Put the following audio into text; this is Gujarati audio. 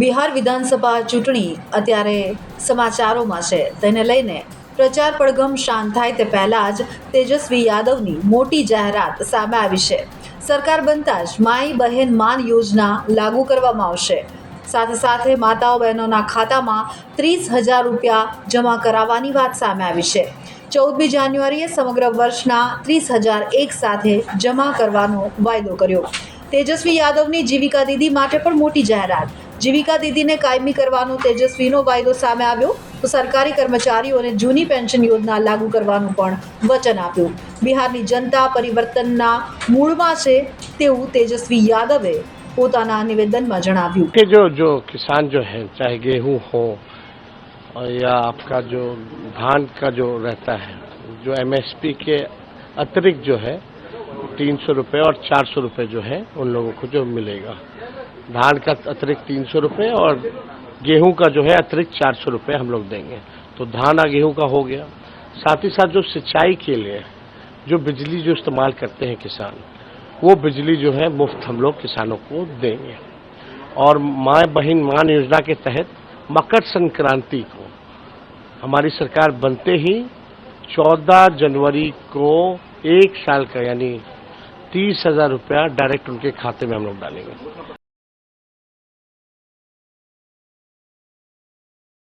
બિહાર વિધાનસભા ચૂંટણી અત્યારે સમાચારોમાં છે, તેને લઈને પ્રચાર પડઘમ શાંત થાય તે પહેલાં જ તેજસ્વી યાદવની મોટી જાહેરાત સામે આવી છે। સરકાર બનતા જ માઈ બહેન માન યોજના લાગુ કરવામાં આવશે। સાથે સાથે માતાઓ બહેનોના ખાતામાં 30,000 રૂપિયા જમા કરાવવાની વાત સામે આવી છે। 14મી જાન્યુઆરીએ સમગ્ર વર્ષના 30,000 એક સાથે જમા કરવાનો વાયદો કર્યો। તેજસ્વી યાદવની જીવિકા દીદી માટે પણ મોટી જાહેરાત। જીવિકા દીદીને કાયમી કરવાનો તેજસ્વીનો વાયદો સામે આવ્યો તો સરકારી કર્મચારીઓને જૂની પેન્શન યોજના લાગુ કરવાનું પણ વચન આપ્યું। બિહારની જનતા પરિવર્તનના મૂળમાં છે તેવું તેજસ્વી યાદવે પોતાના નિવેદનમાં જણાવ્યું कि जो किसान जो है, चाहे गेहूं हो या आपका जो धान का जो रहता है, जो एमएसपी के अतिरिक्त जो है 300 रुपये और 400 रुपये जो है उन लोगों को जो मिलेगा। धान का अतिरिक्त 300 रुपये और गेहूं का जो है अतिरिक्त 400 रुपये हम लोग देंगे। तो धान और गेहूं का हो गया। साथ ही साथ जो सिंचाई के लिए जो बिजली जो इस्तेमाल करते हैं किसान, वो बिजली जो है मुफ्त हम लोग किसानों को देंगे। और माँ बहन मान योजना के तहत मकर संक्रांति को हमारी सरकार बनते ही 14 जनवरी को 1 साल का यानी 30,000 रुपया डायरेक्ट उनके खाते में हम लोग डालेंगे।